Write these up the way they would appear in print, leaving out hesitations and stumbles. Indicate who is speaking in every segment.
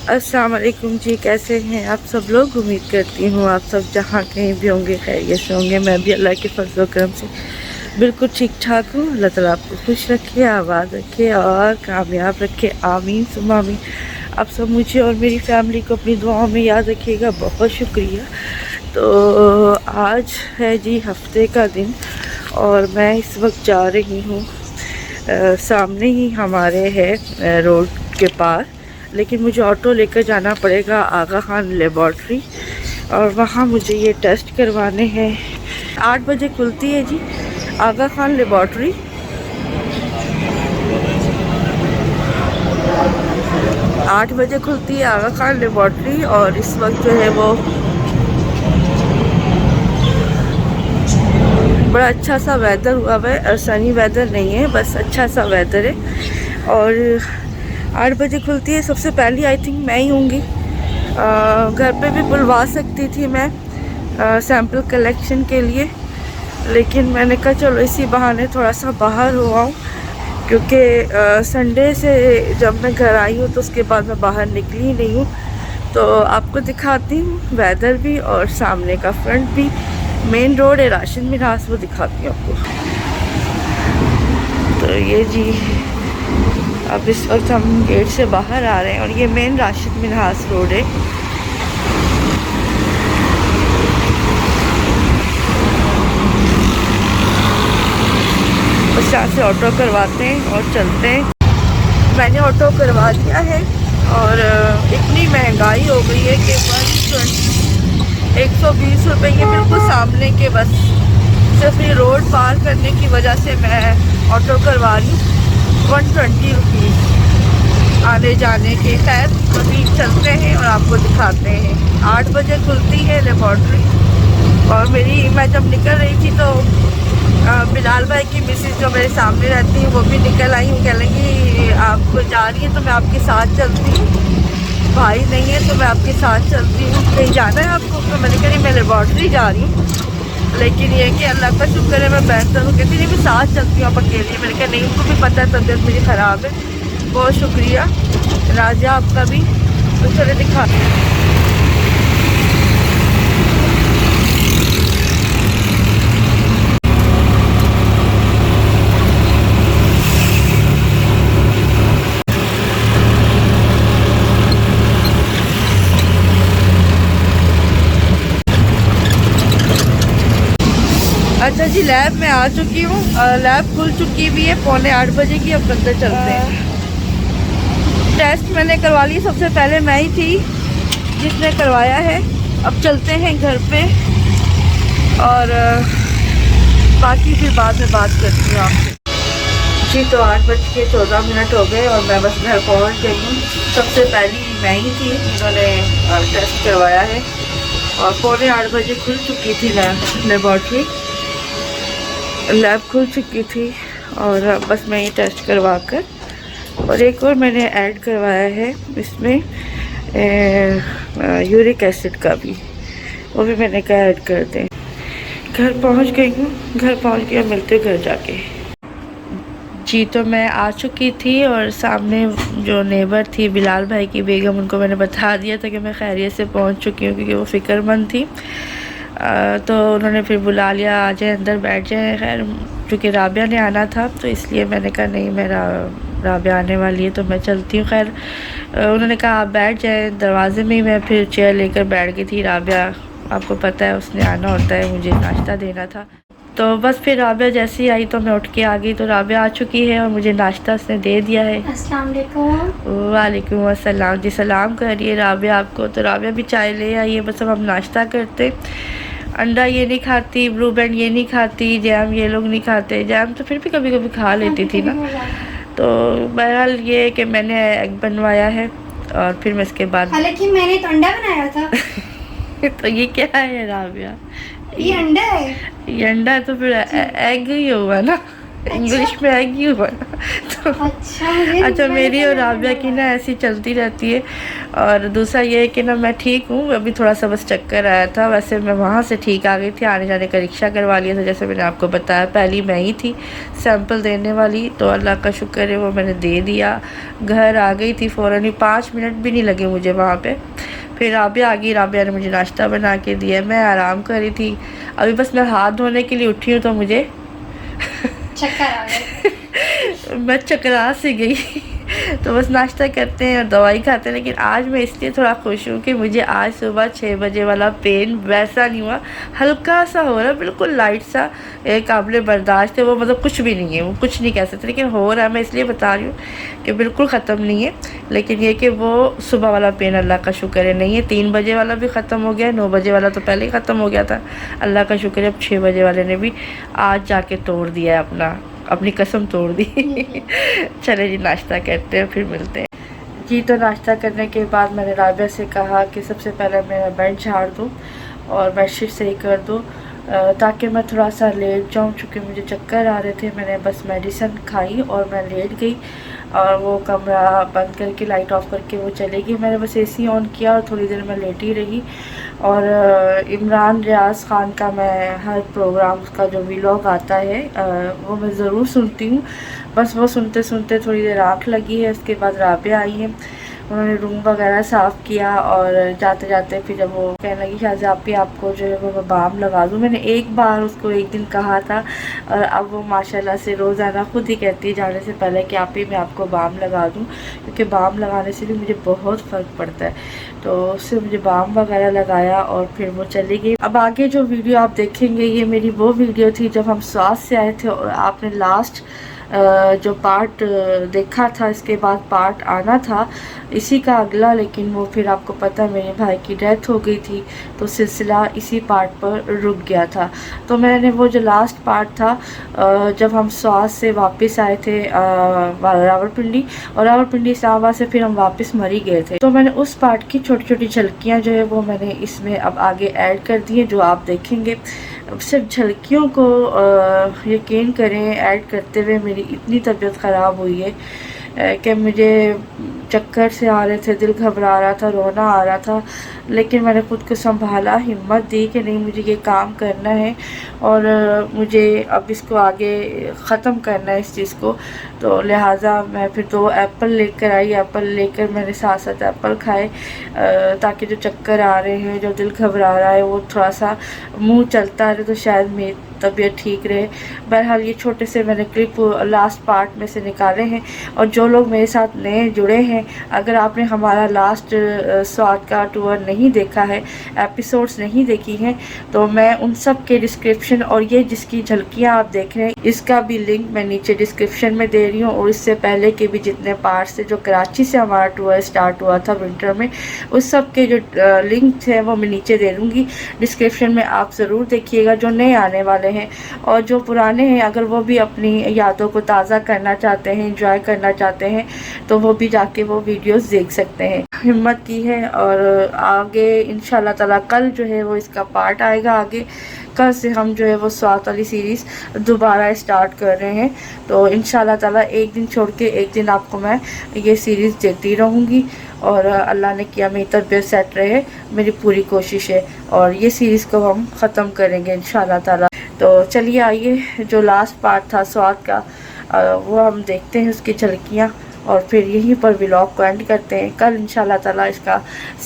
Speaker 1: अस्सलाम वालेकुम जी, कैसे हैं आप सब लोग। उम्मीद करती हूँ आप सब जहाँ कहीं भी होंगे खैरियत से होंगे। मैं भी अल्लाह के फजल करम से बिल्कुल ठीक ठाक हूँ। अल्लाह ताला आपको खुश रखे, आबाद रखे और कामयाब रखे, आमीन सुम्मा आमीन। आप सब मुझे और मेरी फैमिली को अपनी दुआओं में याद रखिएगा। बहुत शुक्रिया। तो आज है जी हफ्ते का दिन और मैं इस वक्त जा रही हूँ सामने ही हमारे है रोड के पार, लेकिन मुझे ऑटो लेकर जाना पड़ेगा आगा खान लेबॉर्ट्री और वहाँ मुझे ये टेस्ट करवाने हैं। 8 बजे खुलती है जी आगा खान लेबॉर्ट्री। 8 बजे खुलती है आगा खान लेबॉर्ट्री और इस वक्त जो है वो बड़ा अच्छा सा वेदर हुआ हुआ है और सनी वेदर नहीं है, बस अच्छा सा वेदर है। और 8 बजे खुलती है। सबसे पहली आई थिंक मैं ही होंगी। घर पे भी बुलवा सकती थी मैं सैंपल कलेक्शन के लिए, लेकिन मैंने कहा चलो इसी बहाने थोड़ा सा बाहर हो आऊँ, क्योंकि संडे से जब मैं घर आई हूँ तो उसके बाद मैं बाहर निकली ही नहीं हूँ। तो आपको दिखाती हूँ वेदर भी और सामने का फ्रंट भी, मेन रोड है राशिद मिन्हास, वो दिखाती हूँ आपको। तो ये जी अब इस वक्त हम गेट से बाहर आ रहे हैं और ये मेन राशिद मिन्हास रोड है। बस यहाँ से ऑटो करवाते हैं और चलते हैं। मैंने ऑटो करवा दिया है और इतनी महंगाई हो गई है कि 120 रुपये ये बिल्कुल सामने के, बस सिर्फ ये रोड पार करने की वजह से मैं ऑटो करवा रही हूँ। 120 रुपीज़ आने जाने के। खैर अभी चलते हैं और आपको दिखाते हैं। 8 बजे खुलती है लेबॉर्ट्री और मैं जब निकल रही थी तो बिलाल भाई की मिसेज जो मेरे सामने रहती हैं वो भी निकल आई हूँ। कह लगी आप जा रही हैं तो मैं आपके साथ चलती हूँ, भाई नहीं है तो मैं आपके साथ चलती हूँ, कहीं जाना है आपको। तो मैंने कहा मैं लेबॉर्ट्री जा रही हूँ, लेकिन ये कि अल्लाह का शुक्र है मैं बेहतर हूँ। कहती नहीं मैं साथ चलती हूँ आप अकेली। मैंने कहा नहीं, उनको भी पता है तबीयत मेरी ख़राब है। बहुत शुक्रिया राजा आपका भी। तो चले दिखा। अच्छा जी, लैब में आ चुकी हूँ। लैब खुल चुकी भी है 7:45 बजे की। अब अंदर चलते हैं। टेस्ट मैंने करवा लिया, सबसे पहले मैं ही थी जिसने करवाया है। अब चलते हैं घर पे और बाकी फिर बाद में बात करती हूँ आपसे जी। तो 8:14 हो गए और मैं बस घर पहुँच गई हूँ। सबसे पहली मैं ही थी जिन्होंने टेस्ट करवाया है और 7:45 बजे खुल चुकी थी लेबॉर्ट्री। लैब खुल चुकी थी और बस मैं ये टेस्ट करवा कर, और एक और मैंने ऐड करवाया है इसमें यूरिक एसिड का भी, वो भी मैंने कहा ऐड कर दें। घर पहुंच गई हूँ, घर पहुंच के मिलते घर जाके जी। तो मैं आ चुकी थी और सामने जो नेबर थी बिलाल भाई की बेगम, उनको मैंने बता दिया था कि मैं खैरियत से पहुंच चुकी हूँ, क्योंकि वो फ़िक्रमंद थी। तो उन्होंने फिर बुला लिया, आ जाए अंदर बैठ जाए। खैर क्योंकि राबिया ने आना था तो इसलिए मैंने कहा नहीं, मेरा राबिया आने वाली है तो मैं चलती हूँ। खैर उन्होंने कहा आप बैठ जाए। दरवाज़े में ही मैं फिर चेयर लेकर बैठ गई थी। राबिया आपको पता है उसने आना होता है, मुझे नाश्ता देना था। तो बस फिर राबिया जैसे ही आई तो मैं उठ के आ गई। तो राबिया आ चुकी है और मुझे नाश्ता उसने दे दिया है।
Speaker 2: अस्सलाम वालेकुम।
Speaker 1: वालेकुम अस्सलाम जी। सलाम करिए राबिया आपको। तो राबिया भी चाय ले आई है। बस अब हम नाश्ता करते। अंडा ये नहीं खाती, ब्लू बैंड ये नहीं खाती, जैम ये लोग नहीं खाते। जैम तो फिर भी कभी कभी खा लेती थी ना। तो बहरहाल ये कि मैंने एग बनवाया है और फिर मैं इसके बाद
Speaker 2: हालांकि मैंने तो अंडा बनाया था।
Speaker 1: तो ये क्या है राबिया?
Speaker 2: ये अंडा है।
Speaker 1: ये अंडा है तो फिर एग ही होगा ना। इंग्लिश में आएगी वो तो अच्छा मेरी और राबिया की ना ऐसी चलती रहती है। और दूसरा ये है कि ना मैं ठीक हूँ, अभी थोड़ा सा बस चक्कर आया था, वैसे मैं वहाँ से ठीक आ गई थी, आने जाने का रिक्शा करवा लिया था जैसे मैंने आपको बताया, पहली मैं ही थी सैंपल देने वाली, तो अल्लाह का शुक्र है वो मैंने दे दिया, घर आ गई थी फ़ौरन ही, 5 मिनट भी नहीं लगे मुझे वहाँ पे। फिर राबिया आ गई, राबिया ने मुझे नाश्ता बना के दिया, मैं आराम कर रही थी, अभी बस मैं हाथ धोने के लिए उठी हूँ तो मुझे
Speaker 2: चक्कर आ गए।
Speaker 1: मैं चकरा सी गई तो बस नाश्ता करते हैं और दवाई खाते हैं। लेकिन आज मैं इसलिए थोड़ा खुश हूँ कि मुझे आज सुबह 6 बजे वाला पेन वैसा नहीं हुआ, हल्का सा हो रहा, बिल्कुल लाइट सा, काबिल बर्दाश्त है वो, मतलब कुछ भी नहीं है, वो कुछ नहीं कह सकते, लेकिन हो रहा है। मैं इसलिए बता रही हूँ कि बिल्कुल ख़त्म नहीं है, लेकिन ये कि वो सुबह वाला पेन अल्लाह का शुक्र है नहीं है। 3 बजे वाला भी ख़त्म हो गया, 9 बजे वाला तो पहले ही ख़त्म हो गया था, अल्लाह का शुक्र है अब 6 बजे वाले ने भी आज जाके तोड़ दिया है, अपनी कसम तोड़ दी। चले जी नाश्ता करते हैं फिर मिलते हैं जी। तो नाश्ता करने के बाद मैंने राबिया से कहा कि सबसे पहले मैं बेड झाड़ दूँ और बेडशीट सही कर दूँ ताकि मैं थोड़ा सा लेट जाऊँ, चूँकि मुझे चक्कर आ रहे थे। मैंने बस मेडिसिन खाई और मैं लेट गई और वो कमरा बंद करके लाइट ऑफ करके वो चलेगी। मैंने बस एसी ऑन किया और थोड़ी देर मैं लेटी रही। और इमरान रियाज ख़ान का मैं हर प्रोग्राम का जो व्लॉग आता है वो मैं ज़रूर सुनती हूँ। बस वो सुनते सुनते थोड़ी देर आँख लगी है। उसके बाद राबिया आई है, उन्होंने रूम वगैरह साफ़ किया और जाते जाते फिर जब वो कहने लगी शाहज़ाबी आपको जो है वो मैं बाम लगा दूँ। मैंने एक बार उसको एक दिन कहा था और अब वो माशाल्लाह से रोज़ाना खुद ही कहती है जाने से पहले कि आप ही मैं आपको बाम लगा दूँ, क्योंकि बाम लगाने से भी मुझे बहुत फ़र्क पड़ता है। तो उससे मुझे बाम वगैरह लगाया और फिर वो चली गई। अब आगे जो वीडियो आप देखेंगे ये मेरी वो वीडियो थी जब हम स्वास्थ्य से आए थे और आपने लास्ट जो पार्ट देखा था, इसके बाद पार्ट आना था इसी का अगला, लेकिन वो फिर आपको पता है मेरे भाई की डेथ हो गई थी तो सिलसिला इसी पार्ट पर रुक गया था। तो मैंने वो जो लास्ट पार्ट था जब हम स्वास्थ्य से वापस आए थे रावलपिंडी, और रावलपिंडी इस्लामाबाद से फिर हम वापस मरी गए थे, तो मैंने उस पार्ट की छोटी छोटी झलकियाँ जो है वो मैंने इसमें अब आगे ऐड कर दी है जो आप देखेंगे। सिर्फ झलकियों को यकीन करें ऐड करते हुए मेरी इतनी तबीयत ख़राब हुई है कि मुझे चक्कर से आ रहे थे, दिल घबरा रहा था, रोना आ रहा था, लेकिन मैंने खुद को संभाला, हिम्मत दी कि नहीं मुझे ये काम करना है और मुझे अब इसको आगे ख़त्म करना है इस चीज़ को। तो लिहाजा मैं फिर 2 एप्पल लेकर आई, एप्पल लेकर मैंने साथ साथ एप्पल खाए ताकि जो चक्कर आ रहे हैं, जो दिल घबरा रहा है वो थोड़ा सा मुंह चलता रहे तो शायद मेरी तबीयत ठीक रहे। बहरहाल ये छोटे से मैंने क्लिप लास्ट पार्ट में से निकाले हैं। और जो लोग मेरे साथ नए जुड़े हैं, अगर आपने हमारा लास्ट स्वाद का टूर नहीं देखा है, एपिसोड्स नहीं देखी हैं, तो मैं उन सब के डिस्क्रिप्शन और ये जिसकी झलकियाँ आप देख रहे हैं इसका भी लिंक मैं नीचे डिस्क्रिप्शन में दे रही हूँ। और इससे पहले के भी जितने पार्ट्स थे जो कराची से हमारा टूर स्टार्ट हुआ था विंटर में, उस सब के जो लिंक थे वो मैं नीचे दे दूँगी डिस्क्रिप्शन में, आप ज़रूर देखिएगा जो नए आने वाले हैं। और जो पुराने हैं अगर वो भी अपनी यादों को ताज़ा करना चाहते हैं, एंजॉय करना चाहते हैं, तो वो भी जाके वो वीडियोस देख सकते हैं। हिम्मत की है और आगे इंशाल्लाह ताला कल जो है वो इसका पार्ट आएगा। आगे कल से हम जो है वो स्वाद वाली सीरीज़ दोबारा स्टार्ट कर रहे हैं, तो इंशाल्लाह ताला एक दिन छोड़ के एक दिन आपको मैं ये सीरीज़ देती रहूँगी। और अल्लाह ने किया मेरी तबीयत सेट रहे, मेरी पूरी कोशिश है और ये सीरीज़ को हम ख़त्म करेंगे इंशाल्लाह ताला। तो चलिए आइए जो लास्ट पार्ट था स्वाद का वो हम देखते हैं उसकी झलकियाँ और फिर यहीं पर व्लॉग को एंड करते हैं। कल इंशाल्लाह ताला इसका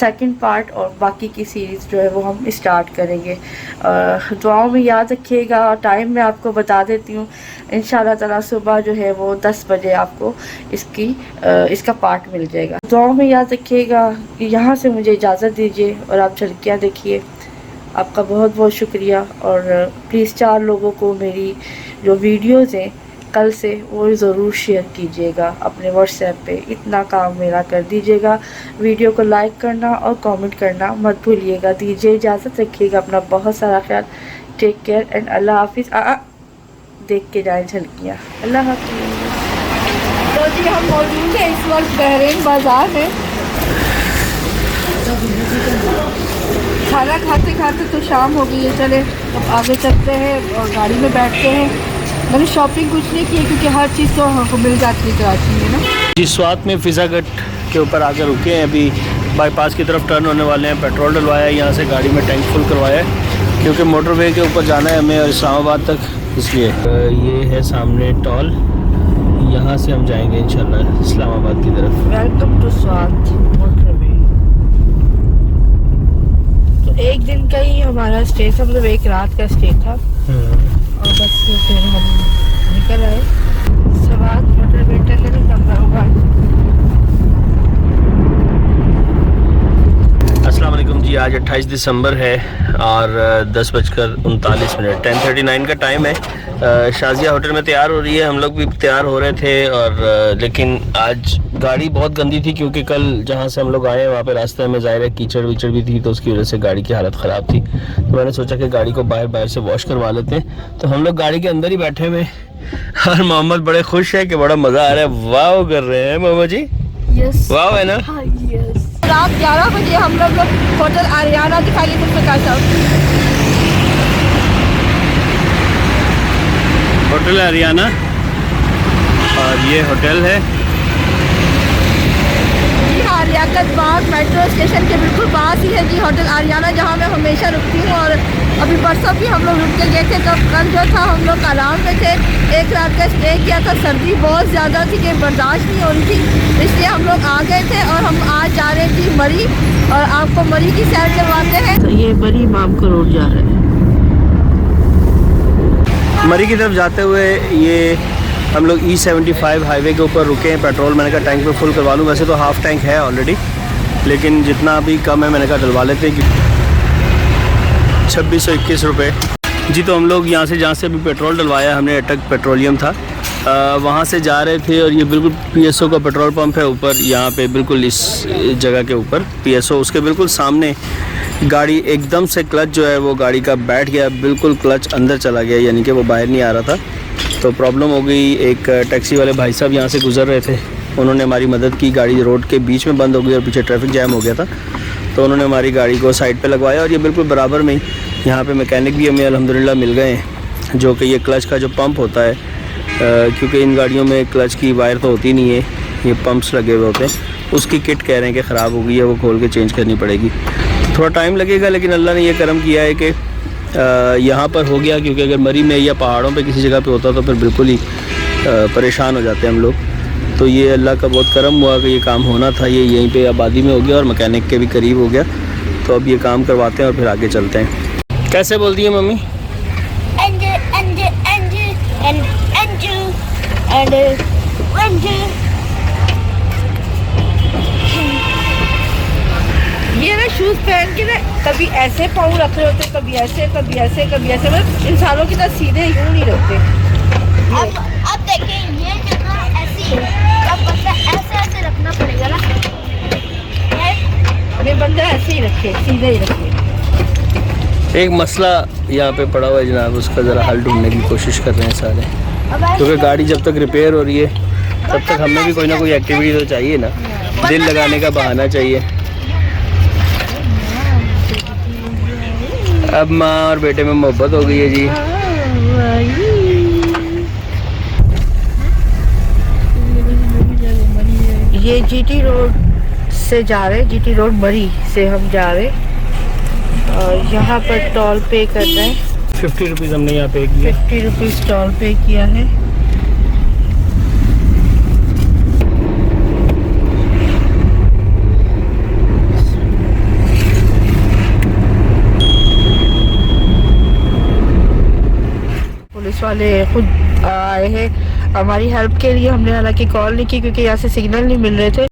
Speaker 1: सेकंड पार्ट और बाकी की सीरीज़ जो है वो हम स्टार्ट करेंगे। दुआओं में याद रखिएगा। टाइम मैं आपको बता देती हूँ, इंशाल्लाह ताला सुबह जो है वो 10 बजे आपको इसका पार्ट मिल जाएगा। दुआओं में याद रखिएगा। यहाँ से मुझे इजाज़त दीजिए और आप झलकियाँ देखिए। आपका बहुत बहुत शुक्रिया। और प्लीज़ 4 लोगों को मेरी जो वीडियोज़ हैं कल से वो ज़रूर शेयर कीजिएगा अपने व्हाट्सएप पे, इतना काम मेरा कर दीजिएगा। वीडियो को लाइक करना और कमेंट करना मत भूलिएगा। दीजिए इजाज़त, रखिएगा अपना बहुत सारा ख्याल। टेक केयर एंड अल्लाह हाफिज़। देख के जाएँ झलकियाँ। अल्लाह हाफिज़। तो जी हम मौजूद हैं इस वक्त बहरीन बाज़ार में। खाना खाते खाते तो शाम हो गई है, चले अब आगे चलते हैं और गाड़ी में बैठते हैं। मैंने शॉपिंग कुछ नहीं की क्योंकि हर चीज़ तो हमको मिल जाती है कराची में ना।
Speaker 3: जी स्वात में फिज़ा गट के ऊपर आकर रुके हैं, अभी बाईपास की तरफ टर्न होने वाले हैं। पेट्रोल डलवाया है, यहाँ से गाड़ी में टैंक फुल करवाया है क्योंकि मोटरवे के ऊपर जाना है हमें और इस्लामाबाद तक, इसलिए। ये है सामने टॉल, यहाँ से हम जाएंगे इंशाल्लाह इस्लामाबाद की तरफ।
Speaker 1: Welcome to Swat motorway. तो एक दिन का ही हमारा स्टे था, मतलब एक रात का स्टे था और बस फिर हम निकल आए। Swat motorway tunnel number 1।
Speaker 3: अस्सलाम वालेकुम जी, आज 28 दिसंबर है और 10:39 10:39 का टाइम है। शाजिया होटल में तैयार हो रही है, हम लोग भी तैयार हो रहे थे और लेकिन आज गाड़ी बहुत गंदी थी क्योंकि कल जहाँ से हम लोग आए वहाँ पे रास्ते में ज़ाहिर है कीचड़ विचड़ भी थी, तो उसकी वजह से गाड़ी की हालत ख़राब थी। तो मैंने सोचा कि गाड़ी को बाहर से वॉश करवा लेते हैं। तो हम लोग गाड़ी के अंदर ही बैठे हुए और मोहम्मद बड़े खुश है कि बड़ा मज़ा आ रहा है। वाह कर रहे हैं मोहम्मद जी,
Speaker 2: यस
Speaker 3: वाह है ना।
Speaker 2: हाँ यस।
Speaker 1: रात 11 बजे हम लोग होटल आरियाना दिखाई साहब।
Speaker 3: होटल हरियाणा और ये होटल है
Speaker 1: जी हाँ, लियाकत बाग मेट्रो स्टेशन के बिल्कुल पास ही है जी होटल आरियाना, जहाँ मैं हमेशा रुकती हूँ। और अभी परसों भी हम लोग रुक के गए थे, तो कल जो था हम लोग आराम में थे, एक रात का स्टे किया था। सर्दी बहुत ज़्यादा थी कि बर्दाश्त नहीं हो रही थी, इसलिए हम लोग आ गए थे और हम आज जा रहे थे मरी और आपको मरी की सैर करवाते हैं। तो ये मरी इमाम को रोड जा रहे हैं।
Speaker 3: मरी की तरफ जाते हुए ये हम लोग E75 हाईवे के ऊपर रुके हैं। पेट्रोल मैंने कहा टैंक पे फुल करवा लूँ, वैसे तो हाफ़ टैंक है ऑलरेडी, लेकिन जितना अभी कम है मैंने कहा डलवा लेते हैं। 2621 रुपये जी। तो हम लोग यहाँ से जहाँ से अभी पेट्रोल डलवाया हमने, अटक पेट्रोलियम था, वहाँ से जा रहे थे और ये बिल्कुल PSO का पेट्रोल पंप है ऊपर, यहाँ पे बिल्कुल इस जगह के ऊपर PSO, उसके बिल्कुल सामने गाड़ी एकदम से क्लच जो है वो गाड़ी का बैठ गया, बिल्कुल क्लच अंदर चला गया, यानी कि वो बाहर नहीं आ रहा था। तो प्रॉब्लम हो गई। एक टैक्सी वाले भाई साहब यहाँ से गुज़र रहे थे, उन्होंने हमारी मदद की। गाड़ी रोड के बीच में बंद हो गई और पीछे ट्रैफिक जैम हो गया था, तो उन्होंने हमारी गाड़ी को साइड पे लगवाया और ये बिल्कुल बराबर में ही यहाँ पे मैकेनिक भी हमें अल्हम्दुलिल्लाह मिल गए हैं, जो कि ये क्लच का जो पंप होता है, क्योंकि इन गाड़ियों में क्लच की वायर तो होती नहीं है, ये पंप्स लगे हुए होते हैं, उसकी किट कह रहे हैं कि ख़राब हो गई है, वो खोल के चेंज करनी पड़ेगी। थोड़ा टाइम लगेगा, लेकिन अल्लाह ने ये करम किया है कि यहाँ पर हो गया, क्योंकि अगर मरी में या पहाड़ों पे किसी जगह पे होता तो फिर बिल्कुल ही परेशान हो जाते हैं हम लोग। तो ये अल्लाह का बहुत करम हुआ कि ये काम होना था, ये यहीं पे आबादी में हो गया और मैकेनिक के भी करीब हो गया। तो अब ये काम करवाते हैं और फिर आगे चलते हैं। कैसे बोलती है मम्मी?
Speaker 1: ये ना शूज़ पहन के ना कभी ऐसे पाँव रख रहे होते, कभी ऐसे कभी ऐसे कभी ऐसे, मतलब इंसानों की तरह सीधे यूँ नहीं रखते।
Speaker 2: अब देखिए ये जगह ऐसी है, अब बंदा ऐसे रखना पड़ेगा ना,
Speaker 1: अरे बंदा ऐसे ही रखे, सीधे ही रखे।
Speaker 3: एक मसला यहाँ पे पड़ा हुआ है जनाब, उसका ज़रा हल ढूंढने की कोशिश कर रहे हैं सारे, क्योंकि गाड़ी जब तक रिपेयर हो रही है तब तक हमें भी कोई ना कोई एक्टिविटी तो चाहिए ना, दिल लगाने का बहाना चाहिए। अब माँ और बेटे में मोहब्बत हो गई है जी।
Speaker 1: ये GT रोड से जा रहे, GT रोड मरी से हम जा रहे और यहाँ पर टोल पे कर रहे हैं।
Speaker 3: 50 रुपीज़ हमने यहाँ पे किया।
Speaker 1: 50 रुपीज़ टोल पे किया है। पुलिस वाले खुद आए हैं हमारी हेल्प के लिए। हमने हालांकि कॉल नहीं की क्योंकि यहाँ से सिग्नल नहीं मिल रहे थे,